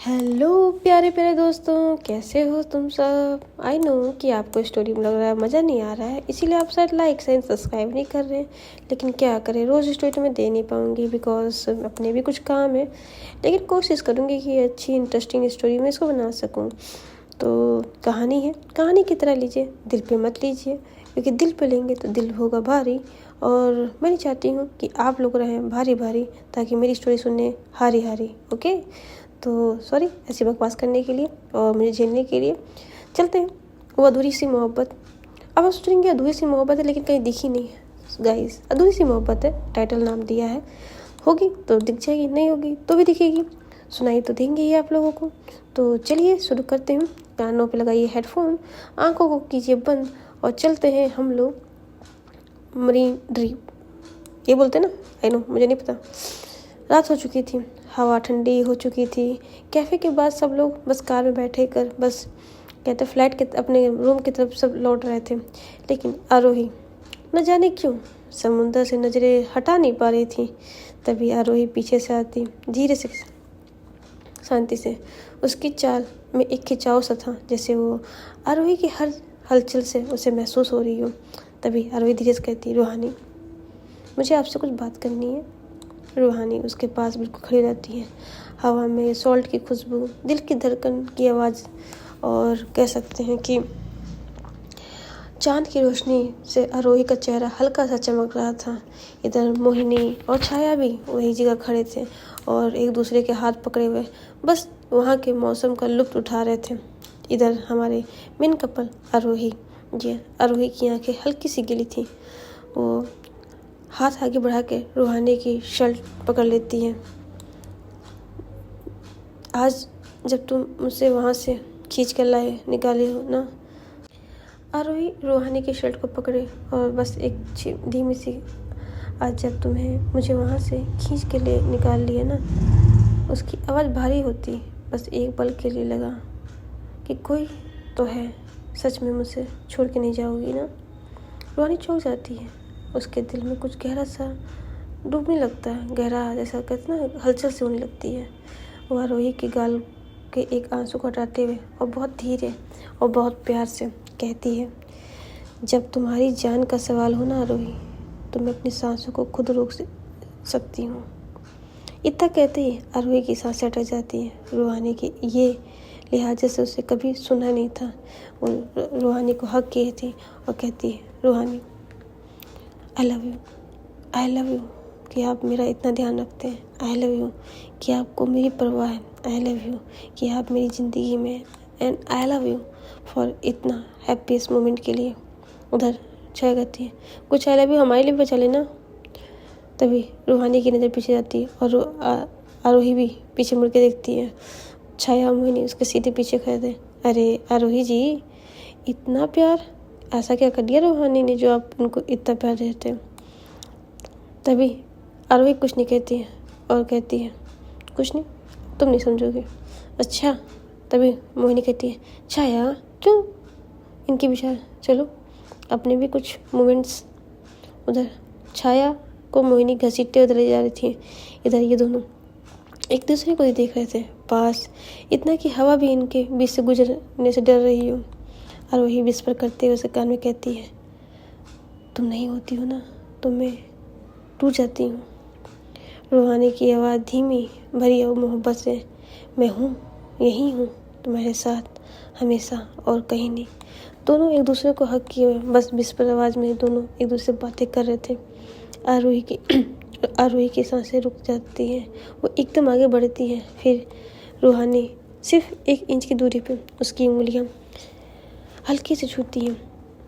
Hello प्यारे प्यारे दोस्तों, कैसे हो तुम सब। आई नो कि आपको स्टोरी में लग रहा है मज़ा नहीं आ रहा है, इसीलिए आप शायद लाइक एंड सब्सक्राइब नहीं कर रहे हैं। लेकिन क्या करें, रोज़ स्टोरी तो मैं दे नहीं पाऊँगी बिकॉज अपने भी कुछ काम है। लेकिन कोशिश करूँगी कि अच्छी इंटरेस्टिंग स्टोरी में इसको बना सकूँ। तो कहानी है, कहानी की तरह लीजिए, दिल पे मत लीजिए, क्योंकि दिल पे लेंगे तो दिल होगा भारी। और मैं नहीं चाहती हूँ कि आप लोग रहें भारी भारी, ताकि मेरी स्टोरी सुनने हारी हारी। ओके, तो सॉरी ऐसी बकवास करने के लिए और मुझे झेलने के लिए। चलते हैं, वो अधूरी सी मोहब्बत। अब आप सोच रहे हैं अधूरी सी मोहब्बत है, लेकिन कहीं दिखी नहीं है गाइस। अधूरी सी मोहब्बत है, टाइटल नाम दिया है। होगी तो दिख जाएगी, नहीं होगी तो भी दिखेगी, सुनाई तो देंगे ही आप लोगों को। तो चलिए शुरू करते हैं। कानों पे लगाइए हेडफोन, आंखों को कीजिए बंद और चलते हैं हम लोग मरीन ड्रीव। ये बोलते ना, आई नो, मुझे नहीं पता। रात हो चुकी थी, हवा ठंडी हो चुकी थी। कैफ़े के बाद सब लोग बस कार में बैठे कर बस कहते फ्लैट के अपने रूम की तरफ सब लौट रहे थे। लेकिन आरोही न जाने क्यों समुंदर से नज़रें हटा नहीं पा रही थी। तभी आरोही पीछे से आती, धीरे से, शांति से। उसकी चाल में एक खिंचाव सा था, जैसे वो आरोही की हर हलचल से उसे महसूस हो रही हो। तभी आरोही धीरे से कहती, रूहानी, मुझे आपसे कुछ बात करनी है। रूहानी उसके पास बिल्कुल खड़ी रहती है, हवा में सॉल्ट की खुशबू, दिल की धड़कन की आवाज़, और कह सकते हैं कि चांद की रोशनी से आरोही का चेहरा हल्का सा चमक रहा था। इधर मोहिनी और छाया भी वही जगह खड़े थे और एक दूसरे के हाथ पकड़े हुए बस वहाँ के मौसम का लुत्फ़ उठा रहे थे। इधर हमारे मेन कपल आरोही, जी आरोही की आंखें हल्की सी गिली थी। वो हाथ आगे बढ़ा के रूहानी की शर्ट पकड़ लेती है। आज जब तुम मुझसे वहाँ से खींच कर लाए निकाले हो ना। आरोही रूहानी की शर्ट को पकड़े और बस एक धीमी सी, आज जब तुम्हें मुझे वहाँ से खींच के लिए निकाल लिए ना। उसकी आवाज़ भारी होती, बस एक पल के लिए लगा कि कोई तो है, सच में मुझसे छोड़ के नहीं जाओगी ना। रूहानी चौंक जाती है, उसके दिल में कुछ गहरा सा डूबने लगता है, गहरा जैसा कहते ना, हलचल सी होने लगती है। वो आरोही के गाल के एक आंसू को हटाते हुए और बहुत धीरे और बहुत प्यार से कहती है, जब तुम्हारी जान का सवाल हो ना आरोही, तो मैं अपनी सांसों को खुद रोक सकती हूँ। इतना कहते ही आरोही की सांसें अटक जाती है। रूहानी की ये लिहाजे से उसे कभी सुना नहीं था। वो रूहानी को हक किए थी और कहती है, रूहानी, I love you, I love you कि आप मेरा इतना ध्यान रखते हैं। आई लव यू कि आपको मेरी परवाह है। आई लव यू कि आप मेरी ज़िंदगी में, and I love you for इतना हैप्पीएस्ट मोमेंट के लिए। उधर छाया कहती है, कुछ आई लव यू हमारे लिए बचा लेना। तभी रूहानी की नज़र पीछे जाती है और आरोही भी पीछे मुड़ के देखती है। छाया और मोहिनी उसके सीधे पीछे खड़े थे। अरे आरोही जी, इतना प्यार, ऐसा क्या कर दिया रूहानी ने जो आप उनको इतना प्यार देते हैं। तभी आरोही कुछ नहीं कहती है और कहती है, कुछ नहीं, तुम नहीं समझोगे। अच्छा। तभी मोहिनी कहती है, छाया क्यों इनकी विचार, चलो अपने भी कुछ मोमेंट्स। उधर छाया को मोहिनी घसीटते उधर ले जा रही थी। इधर ये दोनों एक दूसरे को ही देख रहे थे, पास इतना कि हवा भी इनके बीच से गुजरने से डर रही हो। और वही विस्पर करते हुए उसे कान में कहती है, तुम नहीं होती हो ना तो मैं टूट जाती हूँ। रूहानी की आवाज़ धीमी भरी और मोहब्बत से, मैं हूँ, यही हूँ तुम्हारे साथ हमेशा और कहीं नहीं। दोनों एक दूसरे को हक किए हुए बस विस्पर आवाज़ में दोनों एक दूसरे से बातें कर रहे थे। आरोही की सांसें रुक जाती हैं, वो एकदम आगे बढ़ती है। फिर रूहानी सिर्फ 1 इंच की दूरी पर उसकी उंगलियां हल्की से छूती हैं।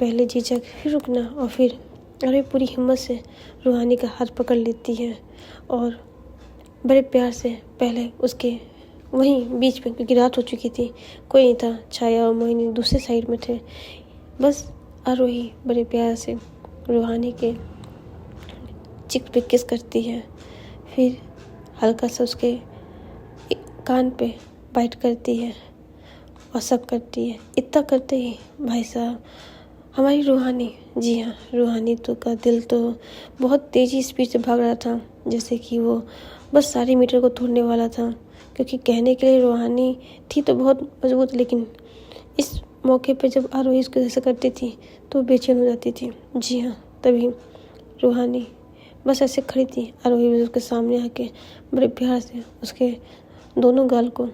पहले झिझक, फिर रुकना, और फिर आरोही पूरी हिम्मत से रूहानी का हाथ पकड़ लेती है और बड़े प्यार से पहले उसके वहीं बीच में, क्योंकि रात हो चुकी थी, कोई नहीं था। छाया और मोहिनी दूसरे साइड में थे। बस आरोही बड़े प्यार से रूहानी के चिक पे किस करती है, फिर हल्का सा उसके कान पे बाइट करती है और सब करती है। इतना करते ही भाई साहब हमारी रूहानी, जी हाँ, रूहानी तो का दिल तो बहुत तेज़ी स्पीड से भाग रहा था, जैसे कि वो बस 100 मीटर को तोड़ने वाला था। क्योंकि कहने के लिए रूहानी थी तो बहुत मजबूत, लेकिन इस मौके पर जब आरोही उसको ऐसा करती थी तो बेचैन हो जाती थी। जी हाँ, तभी रूहानी बस ऐसे खड़ी थी। आरोही भी उसके सामने आके बड़े प्यार से उसके दोनों गाल को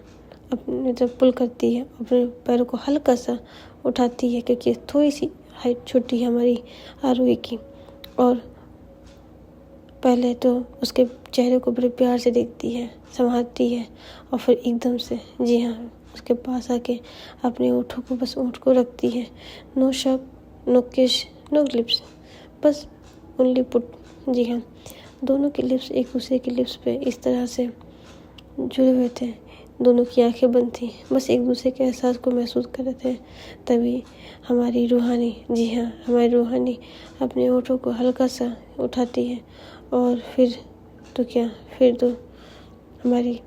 अपने जब पुल करती है, अपने पैरों को हल्का सा उठाती है, क्योंकि थोड़ी सी हाइट छोटी है हमारी आरोही की। और पहले तो उसके चेहरे को बड़े प्यार से देखती है, संभालती है, और फिर एकदम से, जी हाँ, उसके पास आके अपने होठों को बस होंठ को रखती है। नो शक, नो किस, नो लिप्स, बस ओनली पुट। जी हाँ, दोनों के लिप्स एक दूसरे के लिप्स पे इस तरह से जुड़े हुए थे। दोनों की आंखें बंद थी, बस एक दूसरे के एहसास को महसूस कर रहे थे। तभी हमारी रूहानी, जी हाँ, हमारी रूहानी अपने होठों को हल्का सा उठाती है, और फिर तो क्या, फिर तो हमारी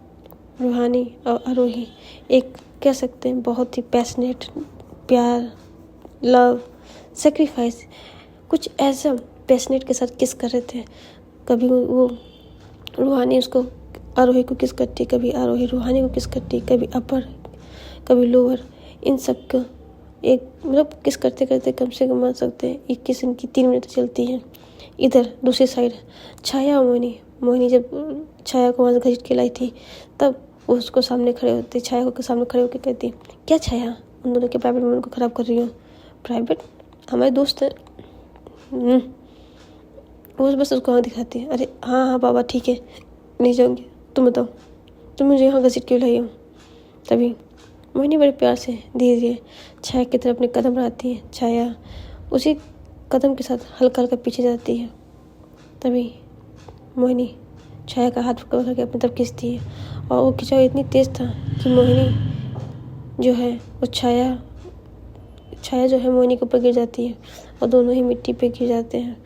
रूहानी और आरोही एक कह सकते हैं बहुत ही पैशनेट, प्यार, लव, सेक्रीफाइस, कुछ ऐसा पैशनेट के साथ किस कर रहे थे। कभी वो रूहानी उसको आरोही को किस करती, कभी आरोही रूहानी को किस करती, कभी अपर, कभी लोअर, इन सब का एक मतलब किस करते करते कम से कम मान सकते हैं 21 इनकी 3 मिनट चलती हैं। इधर दूसरी साइड छाया और मोहिनी जब छाया को वहाँ से घसीट के लाई थी, तब वो उसको सामने खड़े होते, छाया को सामने खड़े होकर कहती, क्या छाया, उन दोनों के प्राइवेट मोमेंट को ख़राब कर रही हो। प्राइवेट, हमारे दोस्त हैं। वो बस उसको आँख दिखाती है। अरे हाँ हाँ बाबा ठीक है, नहीं जाऊँगी, तुम बताओ, तुम मुझे यहाँ घसीट क्यों लाई हो। तभी मोहिनी बड़े प्यार से धीरे धीरे छाया की तरफ अपने कदम बढ़ाती है। छाया उसी कदम के साथ हल्का हल्का पीछे जाती है। तभी मोहिनी छाया का हाथ पकड़ करके अपनी तरफ खींचती है, और वो खिंचाव इतनी तेज़ था कि मोहिनी जो है वो छाया जो है मोहिनी के ऊपर गिर जाती है, और दोनों ही मिट्टी पे गिर जाते हैं।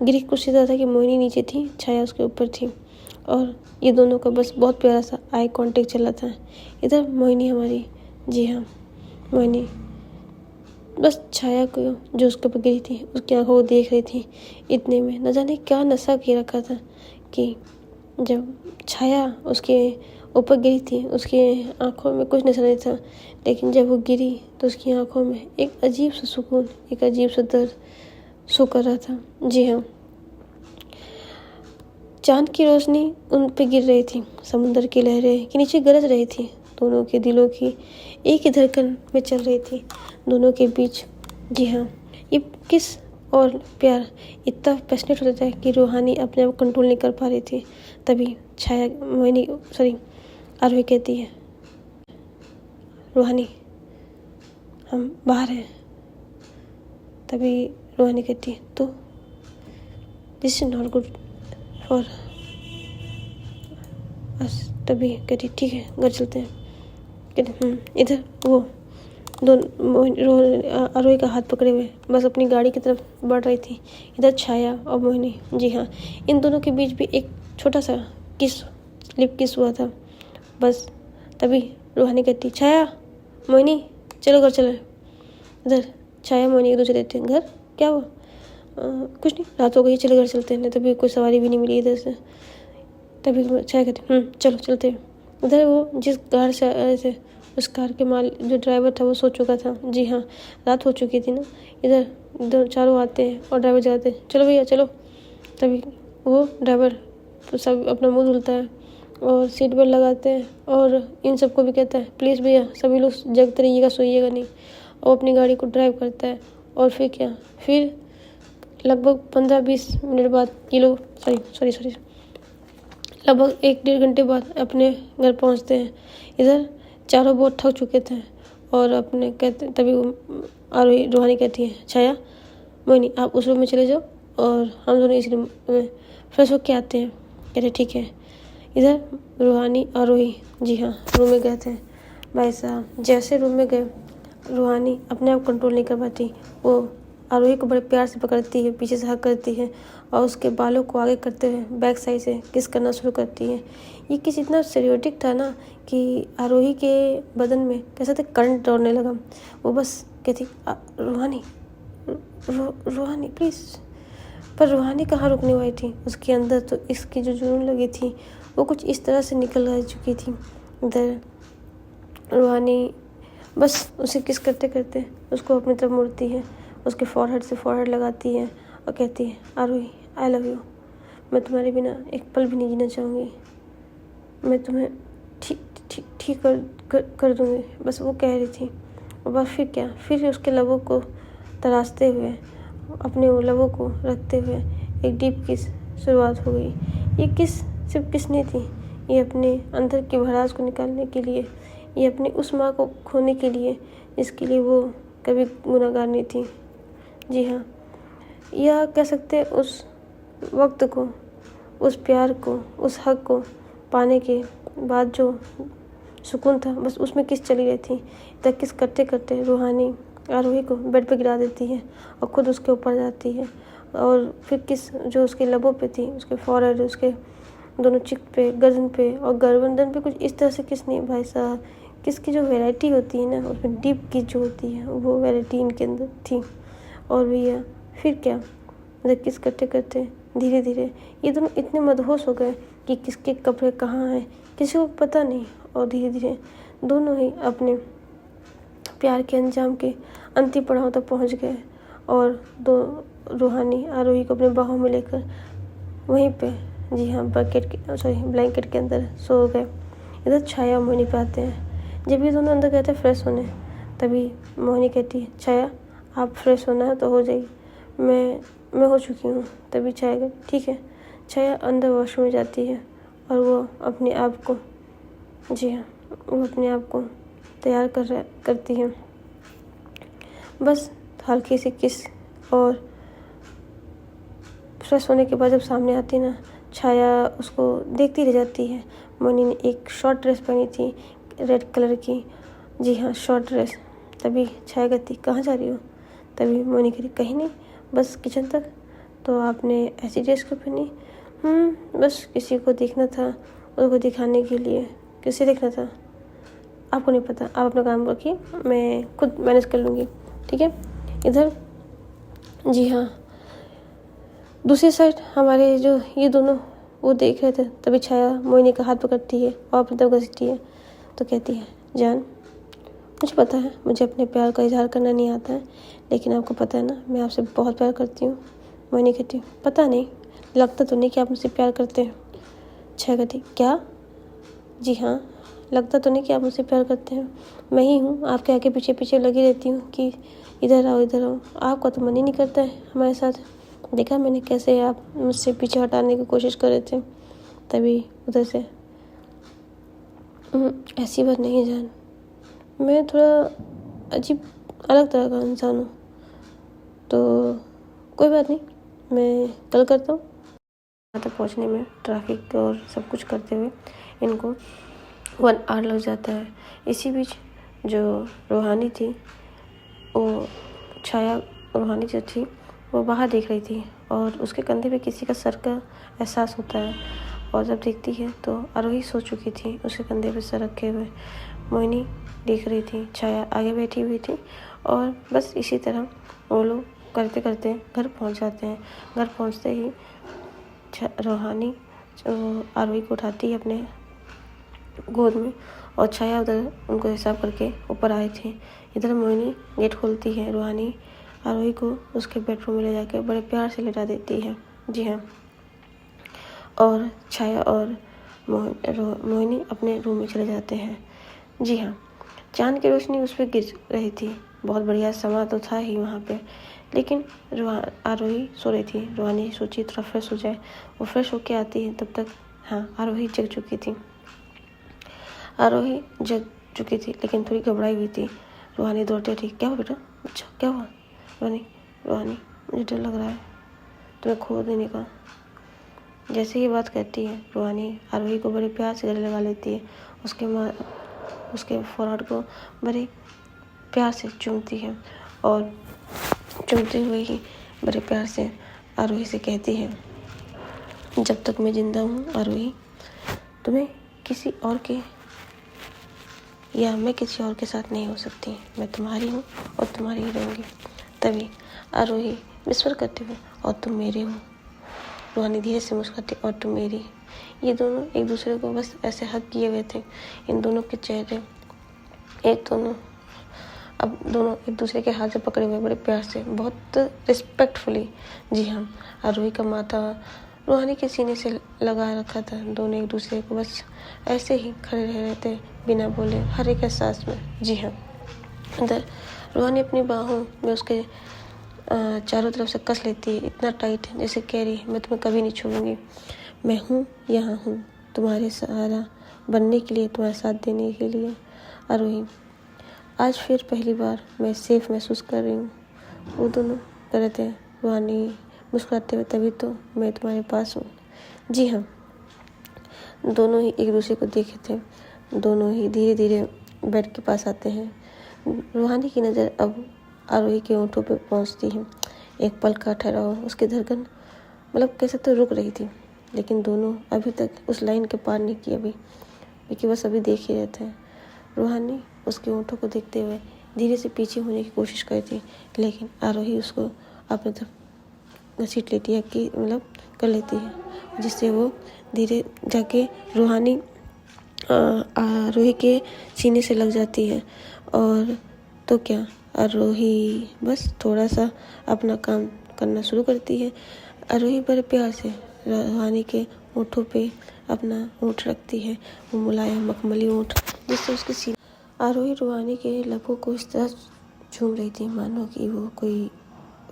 गिरी कुछ सीधा था कि मोहिनी नीचे थी, छाया उसके ऊपर थी, और ये दोनों का बस बहुत प्यारा सा आई कांटेक्ट चला था। इधर मोहिनी हमारी, जी हाँ, मोहिनी बस छाया को जो उसके ऊपर गिरी थी उसकी आंखों को देख रही थी। इतने में न जाने क्या नशा किए रखा था कि जब छाया उसके ऊपर गिरी थी उसकी आंखों में कुछ नशा नहीं था, लेकिन जब वो गिरी तो उसकी आंखों में एक अजीब सा सुकून, एक अजीब सा दर्द सो कर रहा था। जी हाँ, चांद की रोशनी उन पे गिर रही थी, समुंदर की लहरें के नीचे गरज रही थी, दोनों के दिलों की एक ही धड़कन में चल रही थी, दोनों के बीच। जी हाँ, ये किस और प्यार इतना पैशनेट होता था कि रूहानी अपने आप कंट्रोल नहीं कर पा रही थी। तभी छाया मोहिनी आरोही कहती है, रूहानी हम बाहर हैं। तभी रूहानी कहती है, तो this is not good for us. तभी कहती ठीक है घर चलते हैं। कहते इधर वो दोनों आरोही का हाथ पकड़े हुए बस अपनी गाड़ी की तरफ बढ़ रही थी। इधर छाया और मोहिनी, जी हाँ, इन दोनों के बीच भी एक छोटा सा किस, लिप किस हुआ था बस। तभी रूहानी कहती, छाया मोहिनी चलो घर चले। इधर छाया मोहिनी एक दूसरे देते हैं, घर क्या हुआ, कुछ नहीं, रात हो गई, चले घर चलते हैं। तभी कोई सवारी भी नहीं मिली इधर से। तभी छाया कहती चलो चलते हैं। इधर वो जिस कार से आए थे उस कार के जो ड्राइवर था वो सो चुका था। जी हाँ, रात हो चुकी थी ना। इधर चारों आते हैं और ड्राइवर जाते हैं, चलो भैया चलो। तभी वो ड्राइवर सब अपना मुंह धुलता है और सीट बेल्ट लगाते हैं, और इन सबको भी कहता है प्लीज़ भैया सभी लोग जगते रहिएगा, सोइएगा नहीं। और अपनी गाड़ी को ड्राइव करता है। और फिर क्या, फिर लगभग 15-20 मिनट बाद ये लोग सॉरी लगभग 1-1.5 घंटे बाद अपने घर पहुंचते हैं। इधर चारों बहुत थक चुके थे और अपने कहते, तभी आरोही रूहानी कहती है, छाया मोहिनी आप उस रूम में चले जाओ और हम दोनों इस रूम में फ्रेश होके आते हैं। कहते ठीक है। इधर रूहानी आरोही, जी हाँ, रूम में गए थे। भाई साहब जैसे रूम में गए, रूहानी अपने आप कंट्रोल नहीं कर पाती। वो आरोही को बड़े प्यार से पकड़ती है, पीछे से हक करती है और उसके बालों को आगे करते हुए बैक साइड से किस करना शुरू करती है। ये किस इतना स्टेरियोटिक था ना कि आरोही के बदन में कैसे थे करंट दौड़ने लगा। वो बस कहती रूहानी रूहानी प्लीज़। पर रूहानी कहाँ रुकने वाली थी। उसके अंदर तो इसकी जो जुनून लगी थी वो कुछ इस तरह से निकल आ चुकी थी इधर रूहानी बस उसे किस करते करते उसको अपनी तरफ मुड़ती है, उसके फॉरहेड से फॉरहेड लगाती है और कहती है, आरोही आई लव यू, मैं तुम्हारे बिना एक पल भी नहीं जीना चाहूँगी, मैं तुम्हें ठीक ठीक ठीक कर दूँगी। बस वो कह रही थी और बस फिर क्या, फिर उसके लबों को तराशते हुए, अपने वो लबों को रखते हुए एक डीप किस शुरुआत हो गई। ये किस सिर्फ किस नहीं थी, ये अपने अंदर की भड़ास को निकालने के लिए, ये अपनी उस माँ को खोने के लिए जिसके लिए वो कभी गुनहगार नहीं थी। जी हाँ, यह कह सकते उस वक्त को, उस प्यार को, उस हक को पाने के बाद जो सुकून था, बस उसमें किस चली रही थी। तक किस करते करते रूहानी आरोही को बेड पर गिरा देती है और खुद उसके ऊपर जाती है और फिर किस जो उसके लबों पे थी, उसके फॉरहेड, उसके दोनों चिक पे, गर्दन पे और गर्दन पे कुछ इस तरह से किस नहीं भाई साहब, किस की जो वैरायटी होती है ना, उसमें डीप की जो होती है वो वैरायटी इनके अंदर थी। और भैया फिर क्या, मतलब किस करते करते धीरे धीरे ये दोनों इतने मदहोश हो गए कि किसके कपड़े कहाँ हैं किसी को पता नहीं, और धीरे धीरे दोनों ही अपने प्यार के अंजाम के अंतिम पड़ाव तक पहुंच गए और दो रूहानी आरोही को अपने बाहों में लेकर वहीं पे, जी हाँ, ब्लैंकेट के अंदर सो गए। इधर छाया और मोहिनी पे आते हैं। जब ये दोनों अंदर गए थे फ्रेश होने, तभी मोहिनी कहती है, छाया आप फ्रेश होना है तो हो जाइए, मैं हो चुकी हूँ। तभी छाया गई, ठीक है। छाया अंदर वॉशरूम में जाती है और वो अपने आप को, जी हाँ, वो अपने आप को तैयार करती है। बस हल्की सी किस और फ्रेश होने के बाद जब सामने आती ना, छाया उसको देखती रह जाती है। मोहिनी ने एक शॉर्ट ड्रेस पहनी थी रेड कलर की, जी हाँ, शॉर्ट ड्रेस। तभी छाया कहती, कहाँ जा रही हो? तभी मोहिनी कहती, कहीं नहीं, बस किचन तक। तो आपने ऐसी ड्रेस क्यों पहनी? बस किसी को देखना था, उसको दिखाने के लिए। किसे देखना था? आपको नहीं पता, आप अपना काम रखिए, मैं खुद मैनेज कर लूँगी, ठीक है। इधर जी हाँ, दूसरी साइड हमारे जो ये दोनों वो देख रहे थे, तभी छाया मोहिनी का हाथ पकड़ती है और अपनी तरफ घसीटती है। तो कहती है, जान, मुझे पता है मुझे अपने प्यार का इजहार करना नहीं आता है, लेकिन आपको पता है ना मैं आपसे बहुत प्यार करती हूँ। मोहिनी कहती, पता नहीं, लगता तो नहीं कि आप मुझसे प्यार करते हैं। छाया कहती, क्या? जी हाँ, लगता तो नहीं कि आप मुझसे प्यार करते हैं। मैं ही हूँ आपके आगे पीछे पीछे लगी रहती हूँ कि इधर आओ इधर आओ, आपका तो मन ही नहीं करता है हमारे साथ। देखा मैंने कैसे आप मुझसे पीछे हटाने की कोशिश कर रहे थे। तभी उधर से, ऐसी बात नहीं जान, मैं थोड़ा अजीब अलग तरह का इंसान हूँ, तो कोई बात नहीं, मैं कल करता हूँ। यहाँ तक पहुँचने में ट्रैफिक और सब कुछ करते हुए इनको 1 आवर लग जाता है। इसी बीच जो रूहानी थी, वो छाया रूहानी जो थी वो बाहर देख रही थी और उसके कंधे पे किसी का सर का एहसास होता है, और जब देखती है तो आरोही सो चुकी थी उसके कंधे पे सर रखे हुए। मोहिनी देख रही थी, छाया आगे बैठी हुई थी, और बस इसी तरह वो लोग करते करते घर पहुंच जाते हैं। घर पहुंचते ही रूहानी आरोही को उठाती है अपने गोद में, और छाया उधर उनको हिसाब करके ऊपर आए थे। इधर मोहिनी गेट खोलती है, रूहानी आरोही को उसके बेडरूम में ले जाकर बड़े प्यार से लेटा देती है। जी हाँ, और छाया और मोहिनी अपने रूम में चले जाते हैं। जी हाँ, चांद की रोशनी उस पर गिर रही थी, बहुत बढ़िया समा तो था ही वहाँ पे, लेकिन आरोही सो रही थी। रूहानी सोची थोड़ा फ्रेश हो जाए, वो फ्रेश होके आती है, तब तक हाँ आरोही जग चुकी थी। आरोही जग चुकी थी लेकिन थोड़ी घबराई हुई थी। रूहानी दौड़ते उठी, क्या हुआ बेटा? अच्छा क्या हुआ? रूहानी मुझे डर लग रहा है तुम्हें खो देने का। जैसे ही बात कहती है, रूहानी आरोही को बड़े प्यार से गले लगा लेती है, उसके फोरहेड को बड़े प्यार से चूमती है, और चूमते हुए ही बड़े प्यार से आरोही से कहती है, जब तक मैं जिंदा हूँ आरोही, तुम्हें किसी और के या मैं किसी और के साथ नहीं हो सकती, मैं तुम्हारी हूँ और तुम्हारी ही रहूँगी। तभी आरोही विस्पर करते हुए, और तुम मेरे हो। रूहानी धीरे से मुस्कुराती, और तुम मेरी। ये दोनों एक दूसरे को बस ऐसे हग किए हुए थे। इन दोनों के चेहरे अब दोनों एक दूसरे के हाथ से पकड़े हुए बड़े प्यार से, बहुत रिस्पेक्टफुली। जी हाँ, आरोही का माथा रूहानी के सीने से लगा रखा था। दोनों एक दूसरे को बस ऐसे ही खड़े रह रहे थे, बिना बोले, हर एक एहसास में। जी हाँ, अंदर रूहानी अपनी बाहों में उसके चारों तरफ से कस लेती है, इतना टाइट जैसे कह रही है, मैं तुम्हें कभी नहीं छोड़ूंगी, मैं हूँ, यहाँ हूँ तुम्हारे सहारा बनने के लिए, तुम्हारा साथ देने के लिए। आरोही, आज फिर पहली बार मैं सेफ महसूस कर रही हूँ। वो दोनों कह रहे थे, रूहानी मुस्कुराते हुए, तभी तो मैं तुम्हारे पास हूँ। जी हाँ, दोनों ही एक दूसरे को देखे थे। दोनों ही धीरे धीरे बेड के पास आते हैं। रूहानी की नज़र अब आरोही के होंठों पे पहुँचती है। एक पल का ठहराव, उसकी धड़कन मतलब कैसे तो रुक रही थी, लेकिन दोनों अभी तक उस लाइन के पार नहीं किए क्योंकि बस अभी देख ही रहे थे। रूहानी उसके होंठों को देखते हुए धीरे से पीछे होने की कोशिश करती, लेकिन आरोही उसको अपने तरफ घसीट लेती है कि मतलब कर लेती है, जिससे वो धीरे जाके रूहानी आरोही के सीने से लग जाती है। और तो क्या, आरोही बस थोड़ा सा अपना काम करना शुरू करती है। आरोही बड़े प्यार से रूहानी के होठों पे अपना होंठ रखती है, वो मुलायम मखमली होंठ, जिससे उसके सीने। आरोही रूहानी के लबों को इस तरह झूम रही थी मानो कि वो कोई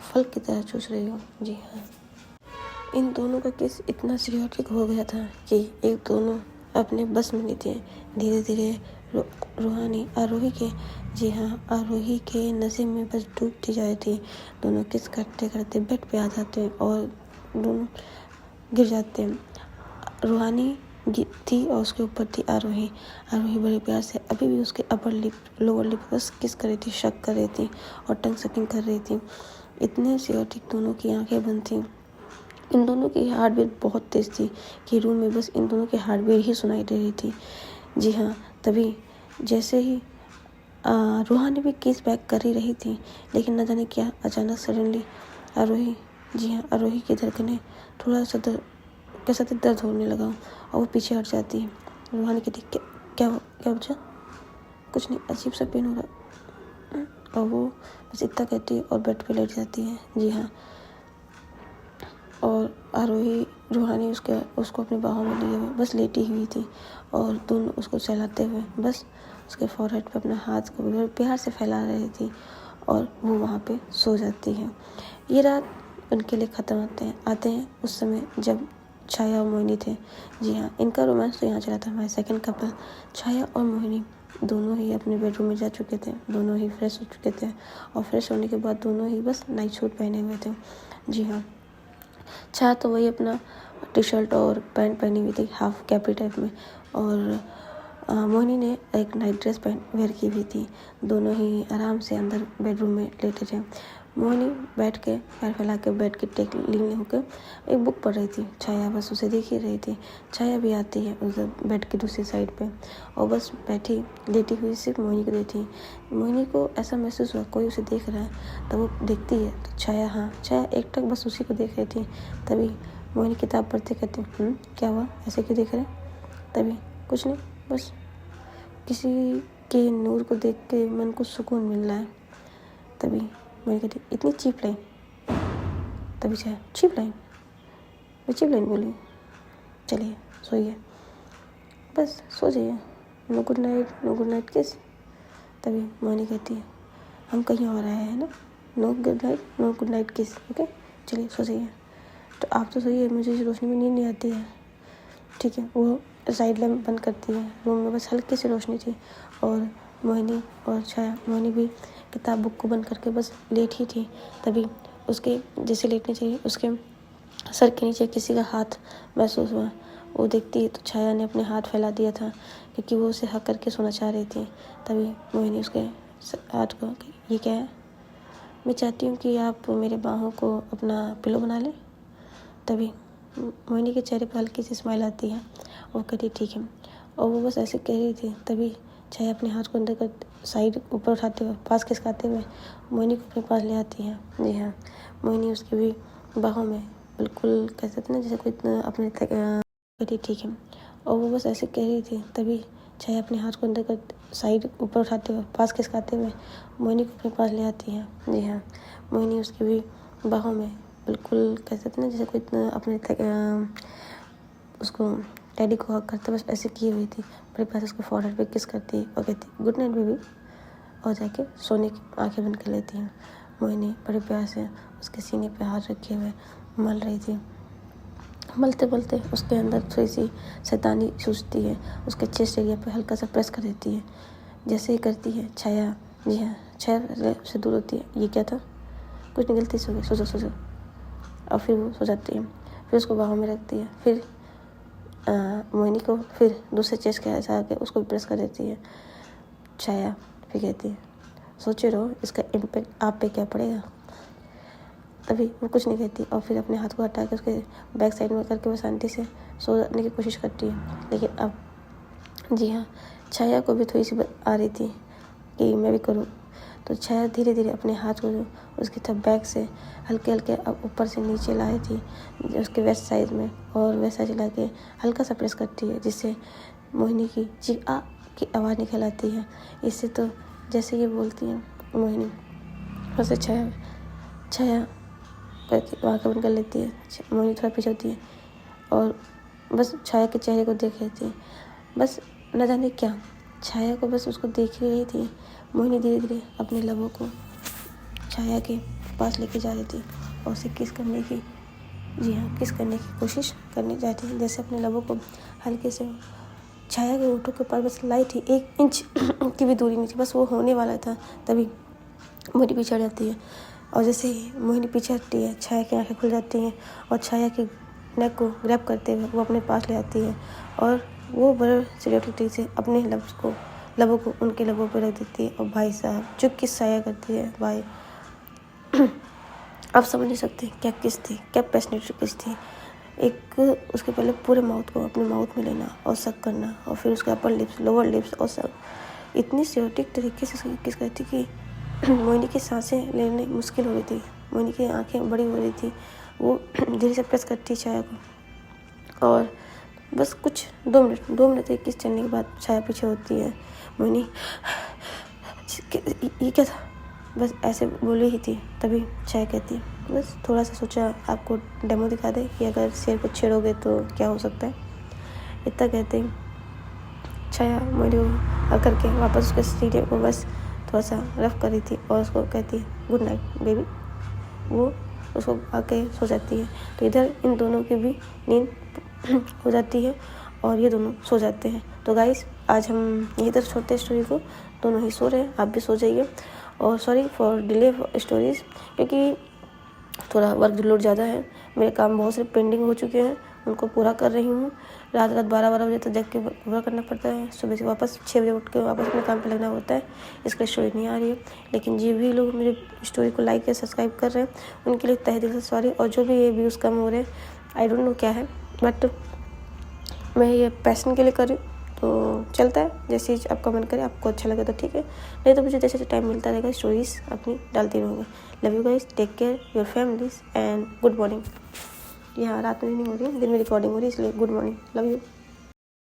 फल की तरह चूस रही हो। जी हाँ, इन दोनों का किस इतना सिरियोटिक हो गया था कि एक दोनों अपने बस में नहीं थे। धीरे धीरे रूहानी आरोही के आरोही के नशे में बस डूबती जा रही थी। दोनों किस करते करते बेड पे आ जाते और दोनों गिर जाते। रूहानी थी और उसके ऊपर थी आरोही बड़े प्यार से अभी भी उसके अपर लिप लोअर लिप बस किस कर रही थी, शक कर रही थी और टंग सकिंग कर रही थी। इतने सियोटिक दोनों की आंखें बंद थी। इन दोनों की हार्ट बीट बहुत तेज थी कि रूम में बस इन दोनों की हार्ट बीट ही सुनाई दे रही थी। जी हाँ, तभी जैसे ही रूहानी भी किस बैक कर ही रही थी, लेकिन न जाने क्या अचानक सडनली आरोही की धड़कनें थोड़ा सा कैसा दर्द होने लगा और वो पीछे हट जाती है। रूहानी कहती, क्या बचा? कुछ नहीं, अजीब सा पेन हो रहा। और वो बस इतना कहती है और बेड पे लेट जाती है। जी हाँ, और आरोही रूहानी उसको अपने बाहों में लिए हुए बस लेटी हुई थी और दोनों उसको चलाते हुए बस उसके फोरहेड पे अपना हाथ को प्यार से फैला रही थी और वो वहाँ पे सो जाती है। ये रात उनके लिए ख़त्म आते हैं उस समय जब छाया और मोहिनी थे। जी हाँ, इनका रोमांस तो यहाँ चला था। हमारे सेकंड कपल छाया और मोहिनी दोनों ही अपने बेडरूम में जा चुके थे। दोनों ही फ्रेश हो चुके थे और फ्रेश होने के बाद दोनों ही बस नाइट सूट पहने हुए थे। जी हाँ, छाया तो वही अपना टी शर्ट और पैंट पहनी हुई थी हाफ कैपरी टाइप में, और मोहिनी ने एक नाइट ड्रेस वेयर की हुई थी। दोनों ही आराम से अंदर बेडरूम में लेटे थे। मोहिनी बैठ के पैर फैला के बेड के टेकलिंग होकर एक बुक पढ़ रही थी। छाया बस उसे देख ही रही थी। छाया भी आती है उधर बेड की दूसरी साइड पे और बस बैठी लेटी हुई सिर्फ मोहिनी को देखती। मोहिनी को ऐसा महसूस हुआ कोई उसे देख रहा है, तब वो देखती है तो छाया एक टक बस उसी को देख रही थी। तभी मोहिनी किताब पढ़ते कहते, क्या हुआ, ऐसे क्यों देख रहे? तभी कुछ नहीं, बस किसी के नूर को देख के मन को सुकून मिल रहा है। तभी मोहिनी कहती, इतनी चीप लाइन? तभी छाया, चीप लाइन बोली, चलिए सोइए, बस सो जाइए, नो गुड नाइट किस। तभी मोहिनी कहती है, हम कहीं और आए हैं ना, नो गुड नाइट किस, ओके, चलिए सो जाइए। तो आप तो सोइए, मुझे इस रोशनी में नींद नहीं आती है। ठीक है, वो साइड लैम्प बंद करती है। रूम में बस हल्की सी रोशनी थी और मोहिनी और छाया, मोहिनी भी किताब बुक को बंद करके बस लेट ही थी। तभी उसके जैसे लेटने चाहिए उसके सर के नीचे किसी का हाथ महसूस हुआ। वो देखती है तो छाया ने अपने हाथ फैला दिया था क्योंकि वो उसे हक करके सोना चाह रही थी। तभी मोहिनी उसके हाथ को, ये क्या है? मैं चाहती हूँ कि आप मेरे बाहों को अपना पिलो बना लें। तभी मोहिनी के चेहरे पर हल्की सी स्माइल आती है और कहती ठीक है, और वो बस ऐसे कह रही थी। तभी छाया अपने हाथ को अंदर कर साइड ऊपर उठाते हुए पास खिसकाते हुए मोहिनी को अपने पास ले आती है। जी हाँ, मोहिनी उसकी भी बाहों में बिल्कुल कह सकते ना जैसे कोई अपने कहती ठीक है। और वो बस ऐसे कह रही थी, तभी छाया अपने हाथ को अंदर कर साइड ऊपर उठाते हुए पास खिसकाते हुए मोहिनी को अपने पास ले आती है। जी हाँ, मोहिनी उसकी भी बाहों में बिल्कुल कह सकते ना जैसे कोई इतना अपने उसको टैडी को हक करते बस ऐसे किए हुई थी। बड़े पास उसको फॉरहेड पे किस करती और कहती गुड नाइट बेबी, और जाके सोने की आंखें बंद कर लेती हैं। मोहिनी बड़े प्यार से उसके सीने पे हाथ रखे हुए मल रही थी। मलते मलते उसके अंदर थोड़ी सी शैतानी सूझती है, उसके चेस्ट एरिया पे हल्का सा प्रेस कर देती है। जैसे ही करती है छाया, जी हाँ, छाया से दूर होती है। ये क्या था, कुछ नहीं, गलती से हो गई, सो जाओ। और फिर वो सो जाती है। फिर उसको बाहों में रखती है। फिर मोहिनी को फिर दूसरे चेस्ट के ऐसा आके उसको प्रेस कर देती है छाया। फिर कहती है सोचे रहो इसका इम्पेक्ट आप पे क्या पड़ेगा। तभी वो कुछ नहीं कहती और फिर अपने हाथ को हटा के उसके बैक साइड में करके वो शांति से सोने की कोशिश करती है। लेकिन अब जी हाँ, छाया को भी थोड़ी सी आ रही थी कि मैं भी करूँ। तो छाया धीरे धीरे अपने हाथ को उसकी तरफ बैक से हल्के हल्के अब ऊपर से नीचे लाई थी उसके वेस्ट साइड में, और वैसा चला के हल्का सा प्रेस करती है जिससे मोहिनी की चीख आ की आवाज़ निकल आती है। इससे तो जैसे ये बोलती है मोहिनी, वैसे छाया करके आँखें बंद कर लेती है। मोहिनी थोड़ा पीछे होती है और बस छाया के चेहरे को देख रही थी। बस न जाने क्या छाया को बस उसको देख ही रही थी। मोहिनी धीरे धीरे अपने लबों को छाया के पास लेके जा रही थी और उसे किस करने की, जी हाँ, किस करने की कोशिश करने जाती थी। जैसे अपने लबों को हल्के से छाया के होठों के पास बस लाई थी, 1 इंच की भी दूरी नहीं थी, बस वो होने वाला था। तभी मोहिनी पीछे हट जाती है और जैसे ही मोहिनी पीछे हटती है छाया की आंखें खुल जाती हैं और छाया के नेक को ग्रैब करते हुए वो अपने पास ले आती है और वो बड़े सिलेक्टिविटी से अपने लबों को उनके लबों पर रख देती है। और भाई साहब जो किस छाया करती है भाई, आप समझ नहीं सकते क्या किस थी, क्या पैशनेट किस थी। एक उसके पहले पूरे माउथ को अपने माउथ में लेना और सक करना और फिर उसके अपर लिप्स, लोअर लिप्स और सब इतनी सियोटिक तरीके से उसकी किस करती कि मोहिनी की सांसें लेने मुश्किल हो रही थी। मोहिनी की आंखें बड़ी हो रही थी। वो धीरे से प्रेस करती छाया को और बस कुछ 2 मिनट तक किस चलने के बाद छाया पीछे होती है। मोहिनी ये क्या था, बस ऐसे बोली ही थी। तभी छाया कहती बस थोड़ा सा सोचा आपको डेमो दिखा दे कि अगर शेर को छेड़ोगे तो क्या हो सकता है। इतना कहते ही छाया मोहिनी को आकर के वापस उसके सीने को बस थोड़ा सा रफ कर रही थी और उसको कहती है गुड नाइट बेबी। वो उसको आके सो जाती है। तो इधर इन दोनों की भी नींद हो जाती है और ये दोनों सो जाते हैं। तो गाइस आज हम यहीं तक छोड़ते हैं स्टोरी को। दोनों ही सो रहे हैं, आप भी सो जाइए। और सॉरी फॉर डिले स्टोरीज़, क्योंकि थोड़ा वर्क लोड ज़्यादा है। मेरे काम बहुत से पेंडिंग हो चुके हैं, उनको पूरा कर रही हूँ। रात 12 बजे तक जग के पूरा करना पड़ता है। सुबह से वापस 6 बजे उठ के वापस अपने काम पे लगना होता है। इसका स्टोरी नहीं आ रही है, लेकिन जो भी लोग मेरे स्टोरी को लाइक या सब्सक्राइब कर रहे हैं उनके लिए तहे दिल से सॉरी। और जो भी ये व्यूज़ कम हो रहे हैं, आई डोंट नो क्या है, बट मैं ये पैशन के लिए कर रही हूँ। तो चलता है, जैसे आप कमेंट करें, आपको अच्छा लगे तो ठीक है, नहीं तो मुझे जैसे जैसे टाइम मिलता रहेगा स्टोरीज़ अपनी डालती रहूँगी। Love you guys, take care your families and good morning. यहाँ रात में नहीं हो रही है, दिन में रिकॉर्डिंग हो रही है, इसलिए गुड मॉर्निंग, लव यू।